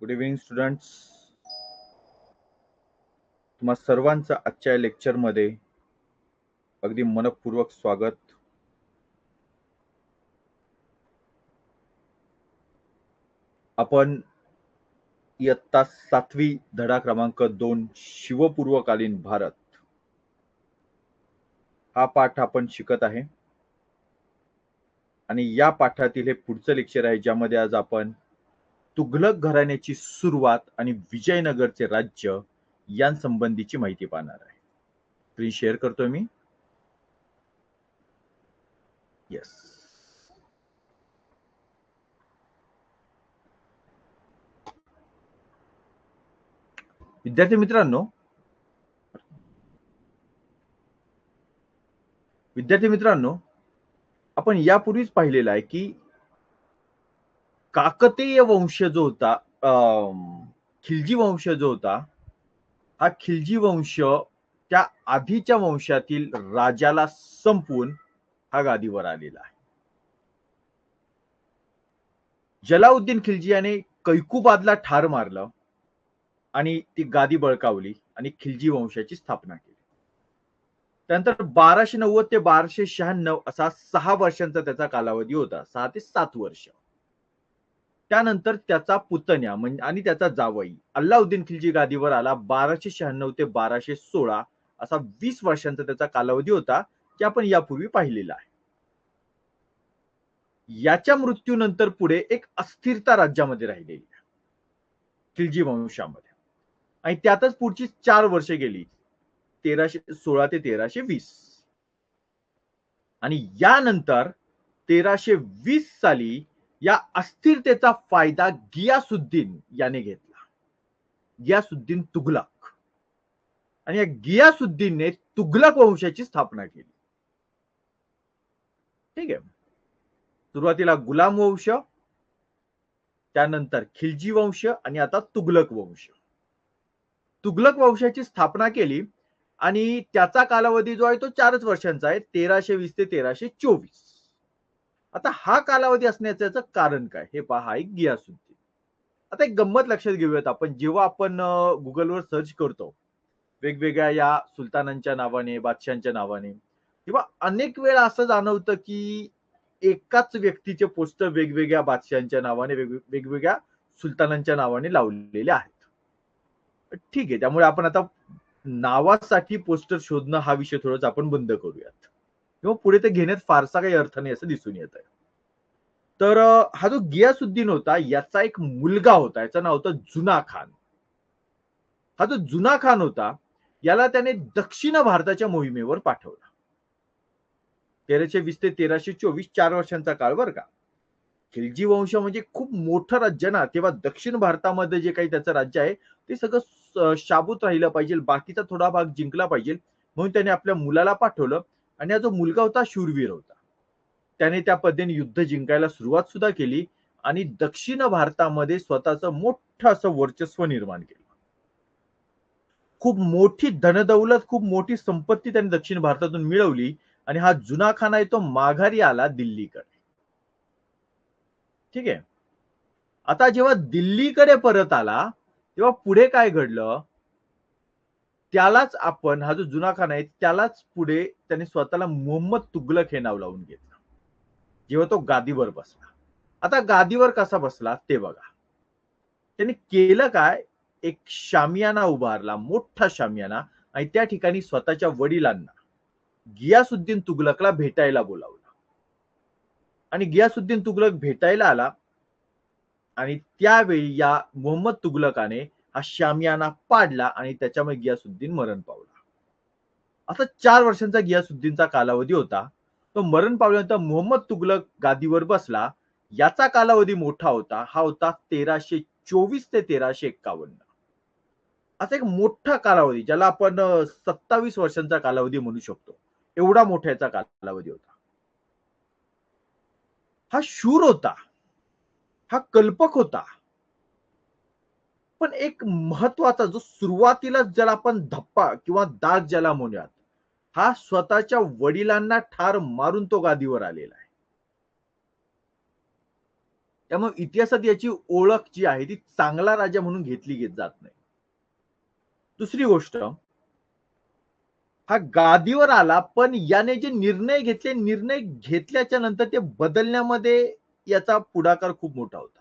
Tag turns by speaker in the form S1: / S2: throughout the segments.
S1: Good evening students. तुम्हा सर्वांचं आजच्या लेक्चरमध्ये अगदी मनपूर्वक स्वागत. आपण इयत्ता 7वी धडा क्रमांक 2 शिवपूर्वकालीन भारत हा पाठ आपण शिकत आहे आणि या पाठातील हे पुढचं लेक्चर आहे ज्यामध्ये आज आपण तुघलक घराण्याची सुरुवात आणि विजयनगरचे राज्य यांसंबंधीची माहिती पाहणार आहे. स्क्रीन शेअर करतोय मी. येस. विद्यार्थी मित्रांनो, आपण यापूर्वीच पाहिलेलं आहे की काकतीय वंश जो होता, खिलजी वंश जो होता, हा खिलजी वंश त्या आधीच्या वंशातील राजाला संपवून हा गादीवर आलेला आहे. जलाउद्दीन खिलजी याने कैकुबादला ठार मारलं आणि ती गादी बळकावली आणि खिलजी वंशाची स्थापना केली. त्यानंतर 1290 ते 1296 असा 6 वर्षांचा त्याचा कालावधी होता. 6 ते 7 वर्ष. त्यानंतर त्याचा पुतण्या म्हणजे आणि त्याचा जावई अल्लाउद्दीन खिलजी गादीवर आला. 1296 ते 1216 असा 20 वर्षांचा त्याचा कालावधी होता, की आपण यापूर्वी पाहिलेला आहे. याच्या मृत्यूनंतर पुढे एक अस्थिरता राज्यामध्ये राहिलेली आहे खिलजी वंशामध्ये, आणि त्यातच पुढची 4 वर्षे गेली, 1316 ते 1320. आणि यानंतर 1320 साली या अस्थिरतेचा फायदा गियासुद्दीन याने घेतला. गियासुद्दीन तुघलक. आणि या गियासुद्दीनने तुघलक वंशाची स्थापना केली. ठीक आहे. सुरुवातीला गुलाम वंश, त्यानंतर खिलजी वंश आणि आता तुघलक वंश. तुघलक वंशाची स्थापना केली आणि त्याचा कालावधी जो आहे तो 4च वर्षांचा आहे, 1320 ते 1324. आता हा कालावधी असण्याचं कारण काय हे पहा. एक गियासुद्दीन. आता एक गंमत लक्षात घेऊयात आपण. जेव्हा आपण गुगलवर सर्च करतो वेगवेगळ्या या सुलतानांच्या नावाने, बादशाहांच्या नावाने, तेव्हा अनेक वेळा असं जाणवतं की एकाच व्यक्तीचे पोस्टर वेगवेगळ्या बादशाहांच्या नावाने, वेगवेगळ्या सुलतानांच्या नावाने लावलेले आहेत. ठीक आहे, त्यामुळे आपण आता नावासाठी पोस्टर शोधणं हा विषय थोडासा आपण बंद करूयात, किंवा पुढे ते घेण्यात फारसा काही अर्थ नाही असं दिसून येत आहे. तर हा जो गियासुद्दीन होता याचा एक मुलगा होता, याचं नाव होतं जुना खान. हा जो जुना खान होता याला त्याने दक्षिण भारताच्या मोहिमेवर पाठवला. 1320 ते 1324, 4 वर्षांचा काळ बरं का. खिलजी वंश म्हणजे खूप मोठं राज्य ना, तेव्हा दक्षिण भारतामध्ये जे काही त्याचं राज्य आहे ते सगळं शाबूत राहिलं पाहिजे, बाकीचा थोडा भाग जिंकला पाहिजे, म्हणून त्याने आपल्या मुलाला पाठवलं. आणि हा जो मुलगा होता शूरवीर होता. त्याने त्या पद्धतीने युद्ध जिंकायला सुरुवात सुद्धा केली आणि दक्षिण भारतामध्ये स्वतःचं मोठं असं वर्चस्व निर्माण केलं. खूप मोठी धनदौलत, खूप मोठी संपत्ती त्यांनी दक्षिण भारतातून मिळवली. आणि हा जुना खान आहे तो माघारी आला दिल्लीकडे. ठीक आहे. आता जेव्हा दिल्लीकडे परत आला तेव्हा पुढे काय घडलं, त्यालाच आपण, हा जो जुना खान आहे त्यालाच पुढे त्याने स्वतःला मोहम्मद तुघलक हे नाव लावून घेतलं जेव्हा तो गादीवर बसला. आता गादीवर कसा बसला ते बघा. त्यांनी केलं काय, एक शामियाना उभारला, मोठा शामियाना, आणि त्या ठिकाणी स्वतःच्या वडिलांना गियासुद्दीन तुघलकला भेटायला बोलावलं. आणि गियासुद्दीन तुघलक भेटायला आला आणि त्यावेळी या मोहम्मद तुघलकाने हा शामियाना पाडला आणि त्याच्यामुळे गियासुद्दीन मरण पावला. आता 4 वर्षांचा गियासुद्दीनचा कालावधी होता. तो मरण पावल्यानंतर मोहम्मद तुघलक गादीवर बसला. याचा कालावधी मोठा होता, हा होता 1324 ते 1351. असा एक मोठा कालावधी, ज्याला आपण 27 वर्षांचा कालावधी म्हणू शकतो, एवढा मोठ्याचा कालावधी होता. हा शूर होता, हा कल्पक होता, पण एक महत्वाचा जो सुरुवातीला ज्याला आपण धप्पा किंवा दाग ज्याला म्हणूयात, हा स्वतःच्या वडिलांना ठार मारून तो गादीवर आलेला आहे. त्यामुळे इतिहासात याची ओळख जी आहे ती चांगला राजा म्हणून घेतली जात नाही. दुसरी गोष्ट, हा गादीवर आला, पण याने जे निर्णय घेतल्याच्या नंतर ते बदलण्यामध्ये याचा पुढाकार खूप मोठा होता.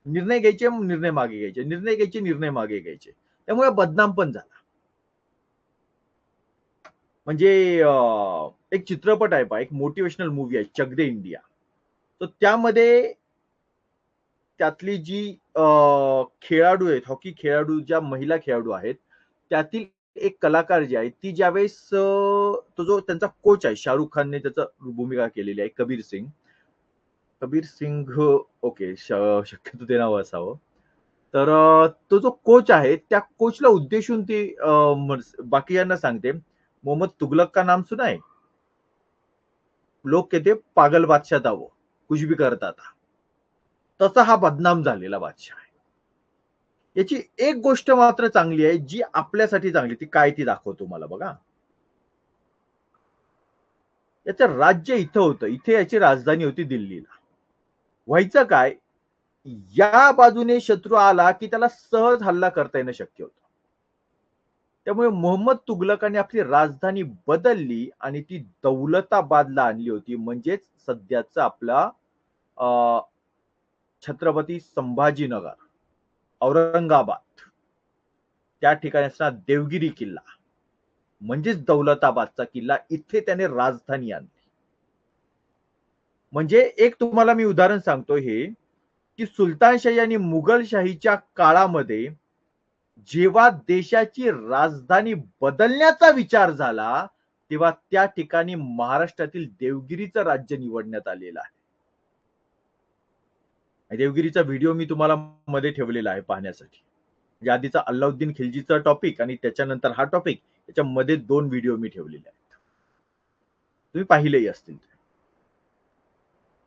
S1: निर्णय घ्यायचे, निर्णय मागे घ्यायचे, निर्णय घ्यायचे, निर्णय मागे घ्यायचे. त्यामुळे बदनाम पण झाला. म्हणजे एक चित्रपट आहे पहा, एक मोटिवेशनल मूवी आहे चक दे इंडिया. तर त्यामध्ये त्यातली जी खेळाडू आहेत, हॉकी खेळाडू, ज्या महिला खेळाडू आहेत, त्यातील एक कलाकार जी आहे ती ज्यावेळेस तो जो त्यांचा कोच आहे, शाहरुख खानने त्याचं भूमिका केलेली आहे, कबीर सिंग. ओके, शक्यतो ते नाव असावं. तर तो जो कोच आहे त्या कोचला उद्देशून ती बाकीयांना सांगते, मोहम्मद तुगलक का नाम सुना है? लोक कहते पागल बादशाह था वो, कुछ भी करता था. तसा हा बदनाम झालेला बादशाह आहे. याची एक गोष्ट मात्र चांगली आहे, जी आपल्यासाठी चांगली, ती काय ती दाखवतो मला बघा. याचं राज्य इथं होतं, इथे याची राजधानी होती दिल्लीला. व्हायचं काय, या बाजूने शत्रू आला की त्याला सहज हल्ला करता येणं शक्य होतं. त्यामुळे मोहम्मद तुगलकाने आपली राजधानी बदलली आणि ती दौलताबादला आणली होती, म्हणजेच सध्याचं आपला छत्रपती संभाजीनगर, औरंगाबाद, त्या ठिकाणी असणारा देवगिरी किल्ला म्हणजेच दौलताबादचा किल्ला, इथे त्याने राजधानी आणली. म्हणजे एक तुम्हाला मी उदाहरण सांगतो हे, की सुलतानशाही आणि मुघलशाहीच्या काळामध्ये जेव्हा देशाची राजधानी बदलण्याचा विचार झाला, तेव्हा त्या ठिकाणी महाराष्ट्रातील देवगिरीचं राज्य निवडण्यात आलेलं आहे. देवगिरीचा व्हिडिओ मी तुम्हाला मध्ये ठेवलेला आहे पाहण्यासाठी. म्हणजे आधीचा अल्लाउद्दीन खिलजीचा टॉपिक आणि त्याच्यानंतर हा टॉपिक, त्याच्यामध्ये 2 व्हिडिओ मी ठेवलेले आहेत, तुम्ही पाहिलेही असतील.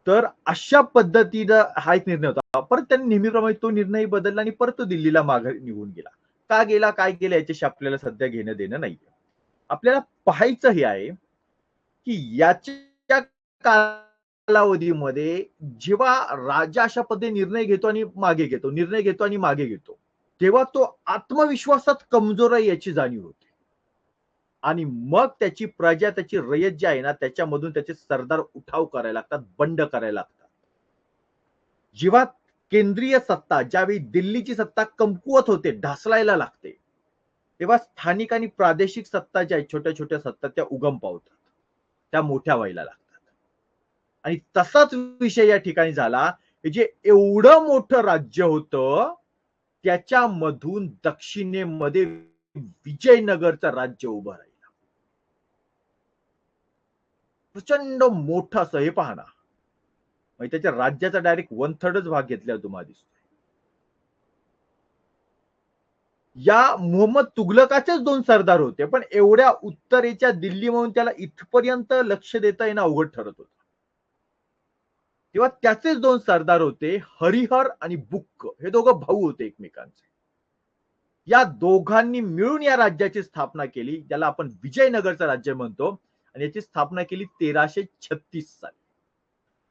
S1: तर अशा पद्धतीनं हा एक निर्णय होता. परत त्यांनी नेहमीप्रमाणे तो निर्णय बदलला आणि परत तो दिल्लीला माघारी निघून गेला. का गेला, काय गेला, याच्याशी आपल्याला सध्या घेणं देणं नाही. आपल्याला पाहायचं हे आहे की याच्या कालावधीमध्ये जेव्हा राजा अशा पद्धतीने निर्णय घेतो आणि मागे घेतो, निर्णय घेतो आणि मागे घेतो, तेव्हा तो आत्मविश्वासात कमजोर आहे याची जाणीव होते. आणि मग त्याची प्रजा, त्याची रयत जी आहे ना, त्याच्यामधून त्याचे सरदार उठाव करायला लागतात, बंड करायला लागतात. जेव्हा केंद्रीय सत्ता, ज्यावेळी दिल्लीची सत्ता कमकुवत होते, ढासळायला लागते, तेव्हा स्थानिक आणि प्रादेशिक सत्ता ज्या आहेत, छोट्या छोट्या सत्ता, त्या उगम पावतात, त्या मोठ्या व्हायला लागतात. आणि तसाच विषय या ठिकाणी झाला, जे एवढं मोठं राज्य होतं, त्याच्यामधून दक्षिणेमध्ये विजयनगरचं राज्य उभं राहिलं. प्रचंड मोठं असं, हे पहा ना, म्हणजे त्याच्या राज्याचा डायरेक्ट 1/3 भाग घेतल्यावर तुम्हाला दिसतो. या मोहम्मद तुगलकाचेच 2 सरदार होते, पण एवढ्या उत्तरेच्या दिल्ली म्हणून त्याला इथपर्यंत लक्ष देता येणं अवघड ठरत होतं. तेव्हा त्याचेच 2 सरदार होते, हरिहर आणि बुक्क, हे दोघं भाऊ होते एकमेकांचे. या दोघांनी मिळून या राज्याची स्थापना केली, ज्याला आपण विजयनगरचं राज्य म्हणतो, आणि याची स्थापना केली 1336 साली.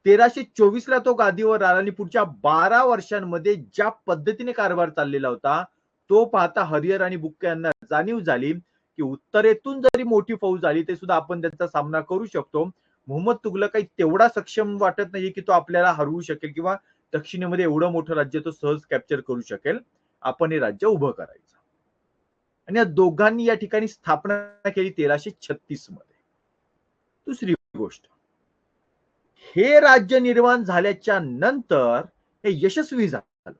S1: 1324 ला तो गादीवर आला आणि पुढच्या 12 वर्षांमध्ये ज्या पद्धतीने कारभार चाललेला होता, तो पाहता हरिहर आणि बुक्क यांना जाणीव झाली की उत्तरेतून जरी मोठी फौज आली ते सुद्धा आपण त्याचा सामना करू शकतो. मोहम्मद तुगलक काही तेवढा सक्षम वाटत नाहीये की तो आपल्याला हरवू शकेल किंवा दक्षिणेमध्ये एवढं मोठं राज्य तो सहज कॅप्चर करू शकेल. आपण हे राज्य उभं करायचं. आणि या दोघांनी या ठिकाणी स्थापना केली 1336 मध्ये. दुसरी गोष्ट, हे राज्य निर्माण झाल्याच्या नंतर हे यशस्वी झालं.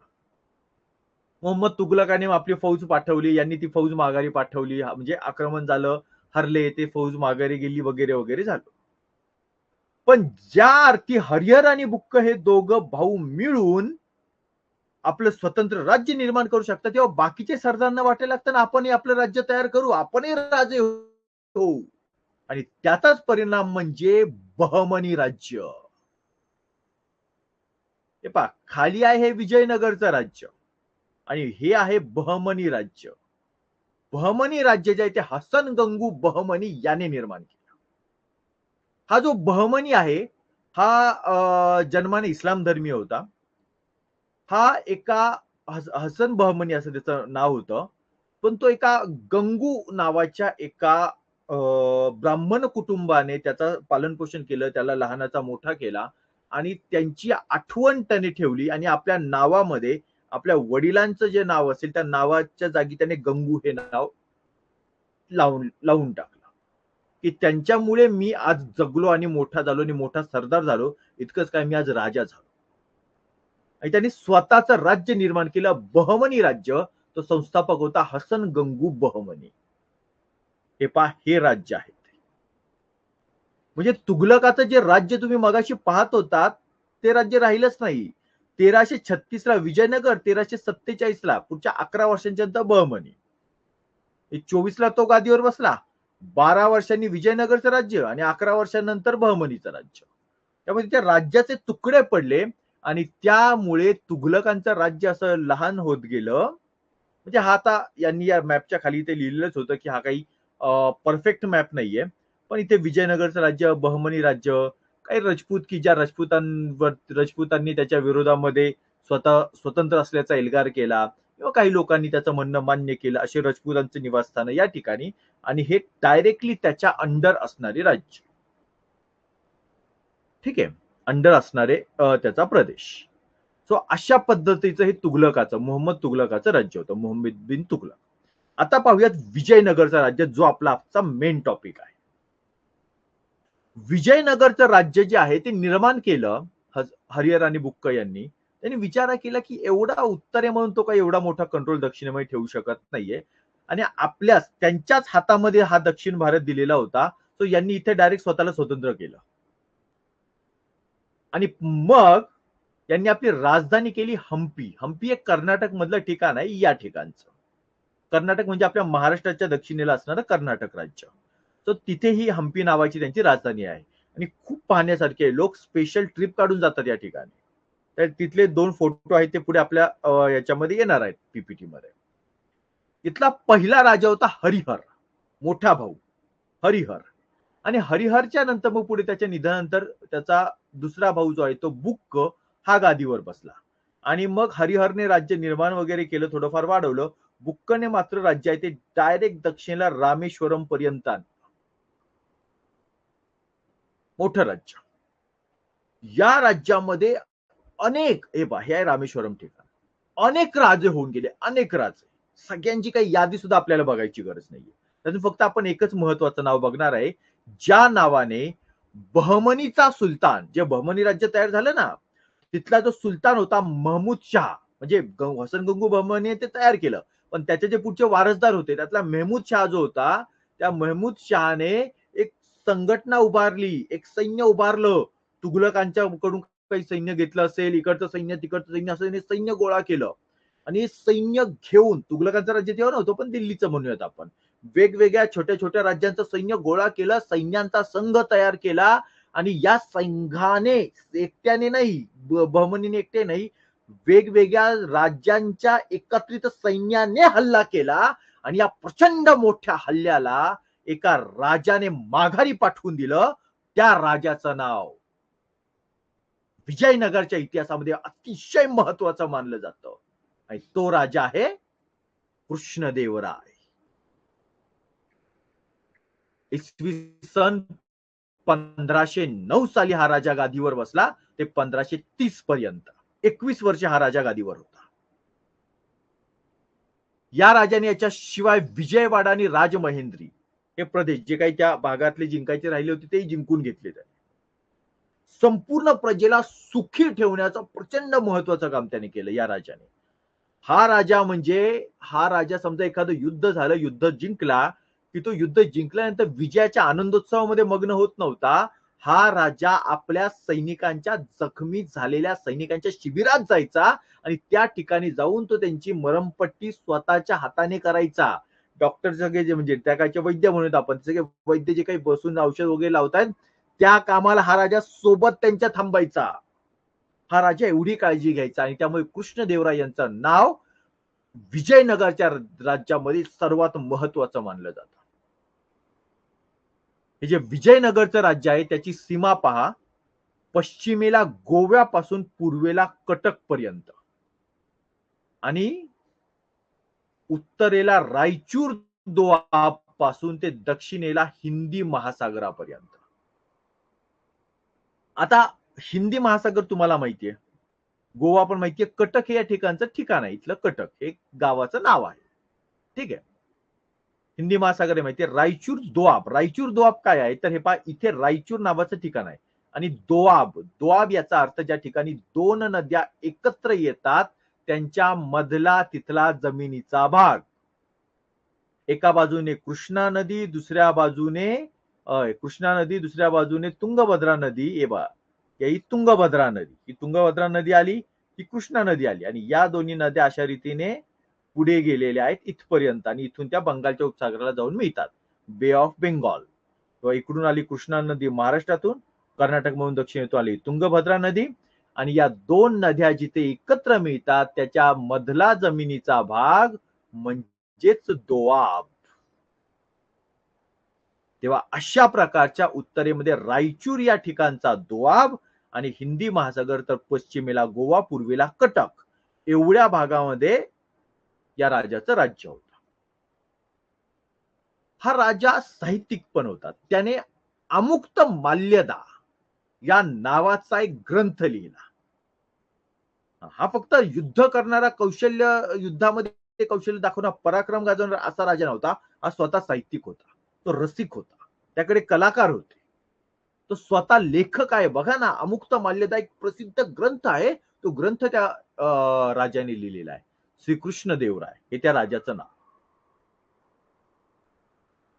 S1: मोहम्मद तुगलकाने आपली फौज पाठवली, यांनी ती फौज माघारी पाठवली, म्हणजे आक्रमण झालं, हरले, ते फौज माघारी गेली, वगैरे वगैरे झालं. पण ज्या अर्थी हरिहर आणि बुक्क हे दोघं भाऊ मिळून आपलं स्वतंत्र राज्य निर्माण करू शकतात, तेव्हा बाकीचे सरदारांना वाटायला लागतं ना, आपणही आपलं राज्य तयार करू, आपणही राजे होऊ. आणि त्याचाच परिणाम म्हणजे बहमनी राज्य. हे पहा, खाली आहे हे विजयनगरचं राज्य आणि हे आहे बहमनी राज्य. बहमनी राज्य जे आहे ते हसन गंगू बहमनी याने निर्माण केलं. हा जो बहमनी आहे, हा जन्माने इस्लाम धर्मीय होता. हा एका हसन बहमनी असं त्याचं नाव होतं, पण तो एका गंगू नावाच्या एका ब्राह्मण कुटुंबाने त्याचं पालनपोषण केलं, त्याला लहानाचा मोठा केला आणि त्यांची आठवण त्याने ठेवली आणि आपल्या नावामध्ये आपल्या वडिलांचं जे नाव असेल त्या नावाच्या जागी त्याने गंगू हे नाव लावून टाकलं, की त्यांच्यामुळे मी आज जगलो आणि मोठा झालो आणि मोठा सरदार झालो. इतकंच काय, मी आज राजा झालो. आणि त्यांनी स्वतःचं राज्य निर्माण केलं, बहमनी राज्य. तो संस्थापक होता हसन गंगू बहमनी. हे पहा, हे राज्य आहे. म्हणजे तुघलकाचं जे राज्य तुम्ही मगाशी पाहत होतात ते राज्य राहिलंच नाही. 1336 ला विजयनगर, 1347 ला पुढच्या 11 वर्षांच्या नंतर बहमनी. 24 ला तो गादीवर बसला, 12 वर्षांनी विजयनगरचं राज्य आणि 11 वर्षांनंतर बहमनीचं राज्य. त्यामुळे त्या राज्याचे तुकडे पडले आणि त्यामुळे तुघलकांचं राज्य असं लहान होत गेलं. म्हणजे हा आता यांनी या मॅपच्या खाली ते लिहिलेलंच होतं की हा काही परफेक्ट मॅप नाहीये, पण इथे विजयनगरचं राज्य, बहमनी राज्य, काही राजपूत की ज्या राजपुतांनी त्याच्या विरोधामध्ये स्वतः स्वतंत्र असल्याचा एल्गार केला किंवा काही लोकांनी त्याचं म्हणणं मान्य केलं, असे राजपुतांचे निवासस्थान या ठिकाणी. आणि हे डायरेक्टली त्याच्या अंडर असणारे राज्य, ठीक आहे, अंडर असणारे त्याचा प्रदेश. सो अशा पद्धतीचं हे तुघलकाचं, मोहम्मद तुघलकाचं राज्य होतं, मोहम्मद बिन तुघलक. आता पाहूयात विजयनगरचं राज्य, जो आपला आजचा मेन टॉपिक आहे. विजयनगरचं राज्य जे आहे ते निर्माण केलं हरिहर आणि बुक्क यांनी. त्यांनी विचार केला की एवढा उत्तर आहे म्हणून तो काही एवढा मोठा कंट्रोल दक्षिणेमध्ये ठेवू शकत नाहीये आणि आपल्याच त्यांच्याच हातामध्ये हा दक्षिण भारत दिलेला होता. तो यांनी इथे डायरेक्ट स्वतःला स्वतंत्र केलं आणि मग यांनी आपली राजधानी केली हम्पी. हम्पी एक कर्नाटक मधलं ठिकाण आहे या ठिकाणचं. कर्नाटक म्हणजे आपल्या महाराष्ट्राच्या दक्षिणेला असणारं कर्नाटक राज्य. तर तिथे ही हम्पी नावाची त्यांची राजधानी आहे आणि खूप पाहण्यासारखे आहे. लोक स्पेशल ट्रिप काढून जातात या ठिकाणी. तर तिथले 2 फोटो आहेत ते पुढे आपल्या याच्यामध्ये येणार आहेत पीपीटी मध्ये. इथला पहिला राजा होता हरिहर, मोठा भाऊ हरिहर. आणि हरिहरच्या नंतर मग पुढे त्याच्या निधनानंतर त्याचा दुसरा भाऊ जो आहे तो बुक्क हा गादीवर बसला आणि मग हरिहरने राज्य निर्माण वगैरे केलं, थोडंफार वाढवलं. बुक्कने मात्र राज्य आहे ते डायरेक्ट दक्षिणेला रामेश्वरम पर्यंत आणलं. मोठं राज्य. या राज्यामध्ये अनेक, हे आहे रामेश्वरम ठिकाण, अनेक राजे होऊन गेले, अनेक राजे. सगळ्यांची काही यादी सुद्धा आपल्याला बघायची गरज नाहीये. त्यातून फक्त आपण एकच महत्वाचं नाव बघणार आहे, ज्या नावाने बहमनीचा सुलतान, जे बहमनी राज्य तयार झालं ना, तिथला जो सुलतान होता महमूद शाह, म्हणजे हसन गंगू बहमनी ते तयार केलं, पण त्याचे जे पुढचे वारसदार होते त्यातला महमूद शाह जो होता, त्या महमूद शहाने एक संघटना उभारली, एक सैन्य उभारलं. तुघलकांच्या कडून काही सैन्य घेतलं असेल, इकडचं सैन्य तिकडचं सैन्य, असं सैन्य गोळा केलं आणि सैन्य घेऊन तुघलकांचं राज्य तेव्हा नव्हतं, पण दिल्लीचं म्हणूयात आपण, वेगवेगळ्या छोट्या छोट्या राज्यांचं सैन्य गोळा केलं, सैन्यांचा संघ तयार केला आणि या संघाने एकट्याने नाही, बहमनीने एकटे नाही, वेगवेगळ्या राज्यांच्या एकत्रित सैन्याने हल्ला केला आणि या प्रचंड मोठ्या हल्ल्याला एका राजाने माघारी पाठवून दिलं. त्या राजाचं नाव विजयनगरच्या इतिहासामध्ये अतिशय महत्वाचं मानलं जातं आणि तो राजा आहे कृष्णदेवराय. इसवी सन 1509 साली हा राजा गादीवर बसला ते 1530 पर्यंत 21 वर्ष हा राजा गादीवर होता. या राजाने याच्या शिवाय विजयवाडा आणि राजमहेंद्री हे प्रदेश जे काही त्या भागातले जिंकायचे राहिले होते ते जिंकून घेतले. संपूर्ण प्रजेला सुखी ठेवण्याचं प्रचंड महत्वाचं काम त्याने केलं या राजाने. हा राजा म्हणजे, हा राजा समजा एखादं युद्ध झालं, युद्ध जिंकला की तो युद्ध जिंकल्यानंतर विजयाच्या आनंदोत्सवामध्ये मग्न होत नव्हता. हा राजा आपल्या सैनिकांच्या, जखमी झालेल्या सैनिकांच्या शिबिरात जायचा आणि त्या ठिकाणी जाऊन तो त्यांची मरमपट्टी स्वतःच्या हाताने करायचा. डॉक्टर सगळे जे म्हणजे त्या काळचे वैद्य म्हणून आपण सगळे वैद्य जे काही बसून औषध वगैरे लावतात त्या कामाला हा राजा सोबत त्यांच्या थांबायचा. हा राजा एवढी काळजी घ्यायचा आणि त्यामुळे कृष्णदेवराय यांचं नाव विजयनगरच्या राज्यामध्ये सर्वात महत्वाचं मानलं जातं. हे जे विजयनगरचं राज्य आहे त्याची सीमा पहा, पश्चिमेला गोव्यापासून पूर्वेला कटक पर्यंत. आणि उत्तरेला रायचूर दोआब पासून ते दक्षिणेला हिंदी महासागरापर्यंत. आता हिंदी महासागर तुम्हाला माहितीये, गोवा पण माहितीये, कटक हे या ठिकाणचं ठिकाण आहे, इथलं कटक हे गावाचं नाव आहे. ठीक आहे, हिंदी महासागर माहितीये. रायचूर दोआब काय आहे तर हे पहा, इथे रायचूर नावाचं ठिकाण आहे आणि दोआब याचा अर्थ ज्या ठिकाणी दोन नद्या एकत्र येतात त्यांच्या मधला तिथला जमिनीचा भाग. एका बाजूने कृष्णा नदी, दुसऱ्या बाजूने तुंगभद्रा नदी. हे बघा, ही तुंगभद्रा नदी आली, ही कृष्णा नदी आली आणि या दोन्ही नद्या अशा रीतीने पुढे गेलेल्या आहेत इथपर्यंत आणि इथून त्या बंगालच्या उपसागराला जाऊन मिळतात, बे ऑफ बेंगॉल. किंवा इकडून आली कृष्णा नदी महाराष्ट्रातून, कर्नाटक म्हणून दक्षिणेतून आली तुंगभद्रा नदी आणि या दोन नद्या जिथे एकत्र मिळतात त्याच्या मधला जमिनीचा भाग म्हणजेच दोआब. तेव्हा अशा प्रकारच्या उत्तरेमध्ये रायचूर या ठिकाणचा दोआब आणि हिंदी महासागर, तर पश्चिमेला गोवा, पूर्वेला कटक, एवढ्या भागामध्ये या राजाचं राज्य होतं. हा राजा साहित्यिक पण होता. त्याने अमुक्त माल्यदा या नावाचा एक ग्रंथ लिहिला. हा फक्त युद्ध करणारा, युद्धामध्ये कौशल्य दाखवणारा, पराक्रम गाजवणारा असा राजा नव्हता. हा स्वतः साहित्यिक होता, तो रसिक होता, त्याकडे कलाकार होते, तो स्वतः लेखक आहे. बघा ना, अमुक्त माल्यदा एक प्रसिद्ध ग्रंथ आहे. तो ग्रंथ त्या राजाने लिहिलेला आहे. श्रीकृष्ण देवराय हे त्या राजाचं नाव.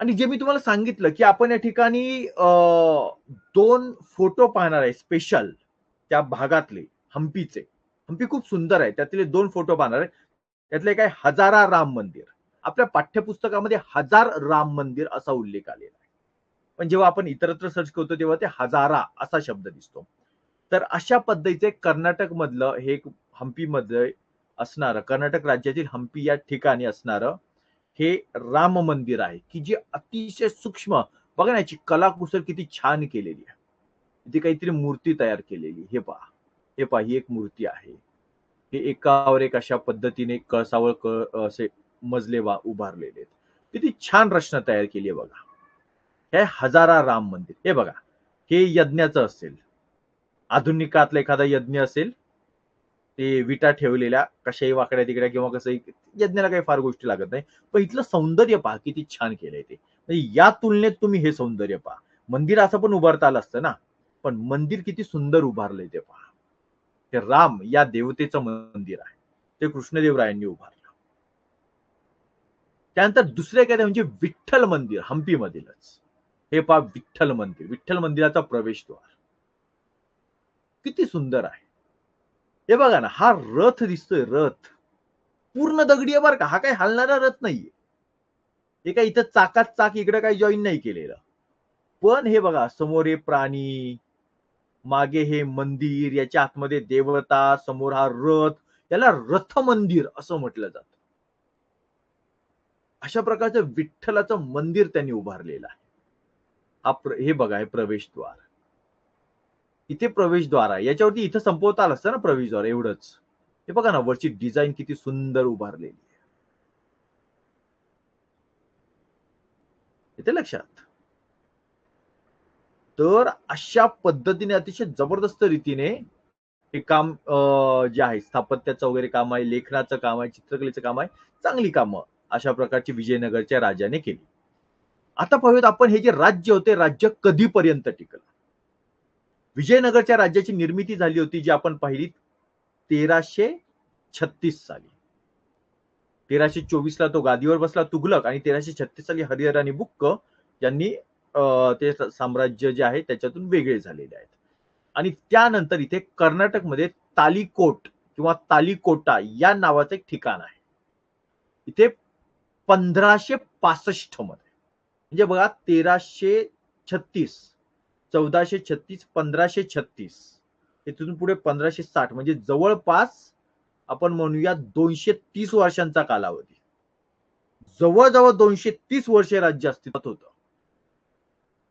S1: आणि जे मी तुम्हाला सांगितलं की आपण या ठिकाणी दोन फोटो पाहणार आहे स्पेशल त्या भागातले, हम्पीचे. हम्पी खूप सुंदर आहे, त्यातले दोन फोटो पाहणार आहे. त्यातले काय, हजारा राम मंदिर. आपल्या पाठ्यपुस्तकामध्ये हजार राम मंदिर असा उल्लेख आलेला आहे, पण जेव्हा आपण इतरत्र सर्च करतो तेव्हा ते हजारा असा शब्द दिसतो. तर अशा पद्धतीचे कर्नाटक मधलं हे हम्पी मध्ये असणारं, कर्नाटक राज्यातील हम्पी या ठिकाणी असणारं हे राम मंदिर आहे की जे अतिशय सूक्ष्म, बघा ना याची कलाकुसर किती छान केलेली आहे. इथे काहीतरी मूर्ती तयार केलेली. हे पहा ही एक मूर्ती आहे. हे एकावर एक अशा पद्धतीने कळसावर असे मजले उभारलेले आहेत. किती छान रचना तयार केली आहे बघा. हे हजारा राम मंदिर. हे बघा, हे यज्ञाचं असेल, आधुनिक काळातला एखादा यज्ञ असेल, ते विटा ठेवलेल्या कशाही वाकड्या तिकड्या किंवा कसंही, यज्ञाला काही फार गोष्टी लागत नाही. पण इथलं सौंदर्य पहा किती छान केलंय ते. म्हणजे या तुलनेत तुम्ही हे सौंदर्य पहा. मंदिर असं पण उभारता आलं असतं ना, पण मंदिर किती सुंदर उभारलंय ते पहा. हे राम या देवतेचं मंदिर आहे, ते कृष्णदेवरायांनी उभारलं. त्यानंतर दुसरे काय म्हणजे विठ्ठल मंदिर, हम्पी मधीलच. हे पहा विठ्ठल मंदिर, विठ्ठल मंदिराचा प्रवेशद्वार किती सुंदर आहे. हे बघा ना, हा रथ दिसतोय, रथ पूर्ण दगडी आहे बरं का. हा काही हलणारा रथ नाहीये. हे काय इथं चाकात चाक इकडे काही जॉईन नाही केलेलं. पण हे बघा, समोर हे प्राणी, मागे हे मंदिर, याच्या आतमध्ये देवता, समोर हा रथ, याला रथ मंदिर असं म्हटलं जातं. अशा प्रकारचं विठ्ठलाचं मंदिर त्यांनी उभारलेलं आहे. हे बघा, हे प्रवेशद्वार. इथे प्रवेशद्वार आहे. याच्यावरती इथं संपवता आलं असतं ना प्रवेशद्वार, एवढंच. हे बघा ना, वरची डिझाईन किती सुंदर उभारलेली आहे. येते लक्षात. तर अशा पद्धतीने अतिशय जबरदस्त रीतीने हे काम जे आहे, स्थापत्याचं वगैरे काम आहे, लेखनाचं काम आहे, चित्रकलेचं काम आहे, चांगली कामं अशा प्रकारची विजयनगरच्या राजाने केली. आता पाहूयात आपण हे जे राज्य होते, राज्य कधीपर्यंत टिकलं. विजयनगरच्या राज्याची निर्मिती झाली होती जी आपण पाहिली 1336 साली. 1324 ला तो गादीवर बसला तुघलक आणि 1336 साली हरिहर आणि बुक्क यांनी ते साम्राज्य जे आहे त्याच्यातून वेगळे झालेले आहेत. आणि त्यानंतर इथे कर्नाटकमध्ये तालिकोट किंवा तालिकोटा या नावाचं एक ठिकाण आहे. इथे 1565 मध्ये, म्हणजे बघा 1336, 1436, 1536, तिथून पुढे 1560, म्हणजे जवळपास आपण म्हणूया 230 वर्षांचा कालावधी. जवळजवळ 230 वर्षे राज्य अस्तित्वात होतं.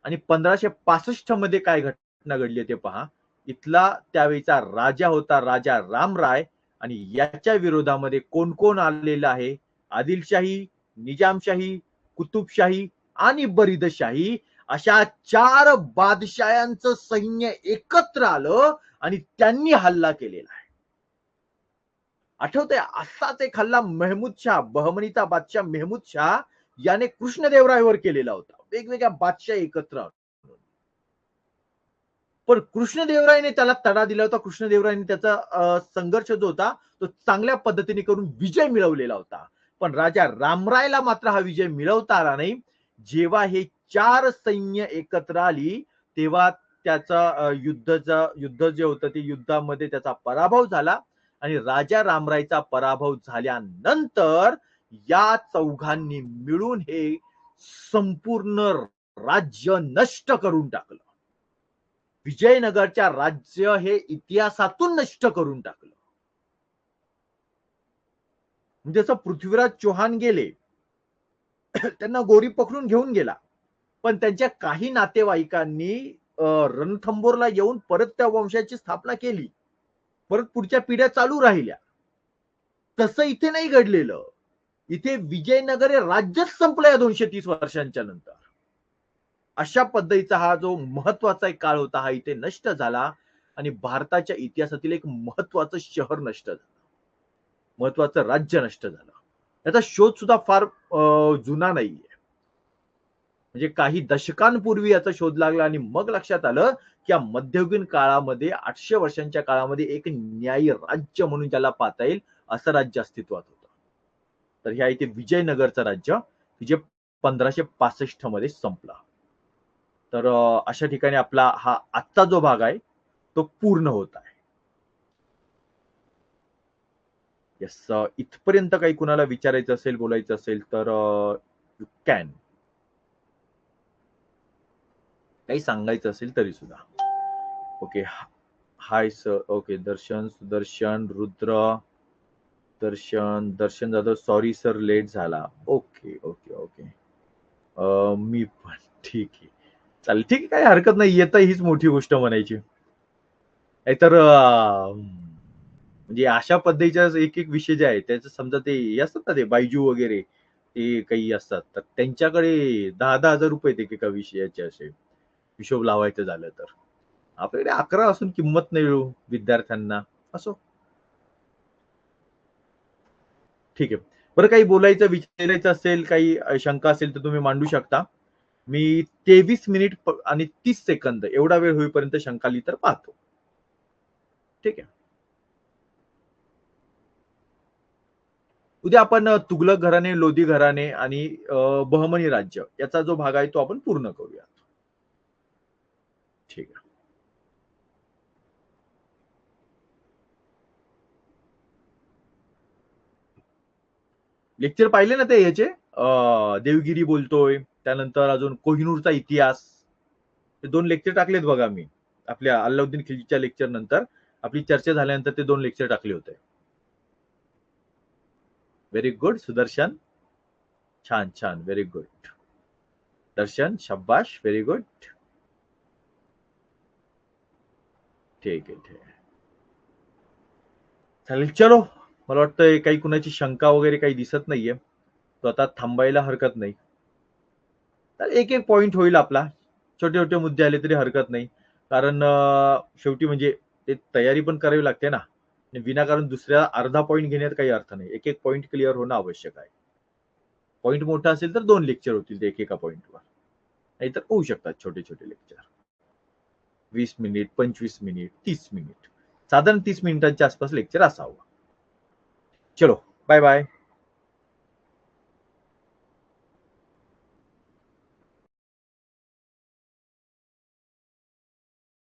S1: आणि 1565 मध्ये काय घटना घडली ते पहा. इथला त्यावेळीचा राजा होता राजा रामराय आणि याच्या विरोधामध्ये कोण कोण आलेलं आहे? आदिलशाही, निजामशाही, कुतुबशाही आणि बरीदशाही अशा 4 बादशाह्यांचं सैन्य एकत्र आलं आणि त्यांनी हल्ला केलेला आहे. आठवतंय, असाच एक हल्ला मेहमूद शाह, बहमनीचा बादशाह मेहमूद शाह याने कृष्णदेवरायवर केलेला होता. वेगवेगळ्या बादशाह एकत्र आले. पण कृष्णदेवरायने त्याला तडा दिला होता. कृष्णदेवरायने त्याचा संघर्ष जो होता तो चांगल्या पद्धतीने करून विजय मिळवलेला होता. पण राजा रामरायला मात्र हा विजय मिळवता आला नाही. जेव्हा हे 4 सैन्य एकत्र आली तेव्हा त्याचा युद्ध जे होतं ते युद्धामध्ये त्याचा पराभव झाला आणि राजा रामरायचा पराभव झाल्यानंतर या चौघांनी मिळून हे संपूर्ण राज्य नष्ट करून टाकलं. विजयनगरच्या राज्य हे इतिहासातून नष्ट करून टाकलं. म्हणजे जसं पृथ्वीराज चौहान गेले, त्यांना गोरी पकडून घेऊन गेला, पण त्यांच्या काही नातेवाईकांनी रणथंबोरला येऊन परत त्या वंशाची स्थापना केली. परत पुढच्या पिढ्या चालू राहिल्या. तसं इथे नाही घडलेलं. इथे विजयनगर हे राज्यच संपलं या 230 वर्षांच्या नंतर. अशा पद्धतीचा हा जो महत्वाचा एक काळ होता हा इथे नष्ट झाला आणि भारताच्या इतिहासातील एक महत्वाचं शहर नष्ट झालं, महत्वाचं राज्य नष्ट झालं. याचा शोध सुद्धा फार जुना नाहीये. म्हणजे काही दशकांपूर्वी याचा शोध लागला आणि मग लक्षात आलं की या मध्ययुगीन काळामध्ये 800 वर्षांच्या काळामध्ये एक न्यायी राज्य म्हणून ज्याला पाहता येईल असं राज्य अस्तित्वात होतं. तर ह्या इथे विजयनगरचं राज्य जे 1565 मध्ये संपलं. तर अशा ठिकाणी आपला हा आजचा जो भाग आहे तो पूर्ण होत आहे. येस, इथपर्यंत काही कुणाला विचारायचं असेल, बोलायचं असेल तर यू कॅन. काही सांगायचं असेल तरी सुद्धा. Okay, hi sir. ओके, दर्शन, सुदर्शन, रुद्र, दर्शन जाधव, सॉरी सर लेट झाला. ओके ओके ओके, मी पण ठीक आहे, चालेल, ठीक आहे, काही हरकत नाही. येतं हीच मोठी गोष्ट म्हणायची. नाहीतर म्हणजे अशा पद्धतीच्या एक एक विषय जे आहेत त्याचं समजा ते असतात ना, ते बायजू वगैरे ते काही असतात तर त्यांच्याकडे 10,000 रुपये आहेत एकेका विषयाचे. असे हिशोब लावायचं झालं तर आपल्याकडे 11 असून किंमत नाही विद्यार्थ्यांना. असो, ठीक आहे. बरं, काही बोलायचं विचारायचं असेल, काही शंका असेल तर तुम्ही मांडू शकता. मी 23 मिनिट आणि 30 सेकंद एवढा वेळ होईपर्यंत शंका लिही तर पाहतो. ठीक आहे. उद्या आपण तुघलक घराणे, लोधी घराणे आणि बहमनी राज्य याचा जो भाग आहे तो आपण पूर्ण करूया. ठीक आहे. लेक्चर पाहिले ना ते याचे, देवगिरी बोलतोय, त्यानंतर अजून कोहिनूरचा इतिहास, ते 2 लेक्चर टाकलेत बघा मी. आपल्या अल्लाउद्दीन खिलजीच्या लेक्चर नंतर आपली चर्चा झाल्यानंतर ते 2 लेक्चर टाकले होते. व्हेरी गुड सुदर्शन, छान छान, व्हेरी गुड दर्शन, शाबाश, व्हेरी गुड. ठीक आहे, ठीक आहे, चालेल. चलो, मला वाटतं काही कुणाची शंका वगैरे काही दिसत नाहीये, तो आता थांबायला हरकत नाही. तर एक एक पॉइंट होईल आपला, छोटे छोटे मुद्दे आले तरी हरकत नाही, कारण शेवटी म्हणजे ते तयारी पण करावी लागते ना. विनाकारण दुसऱ्या अर्धा पॉइंट घेण्यात काही अर्थ नाही. एक एक पॉइंट क्लिअर होणं आवश्यक आहे. पॉइंट मोठा असेल तर 2 लेक्चर होतील एकेका पॉइंटवर, नाहीतर होऊ शकतात छोटे छोटे लेक्चर. 20 मिनिट, 25 मिनिट, 30 मिनिट, साधारण 30 मिनिटांच्या आसपास लेक्चर असावं. चलो, बाय बाय.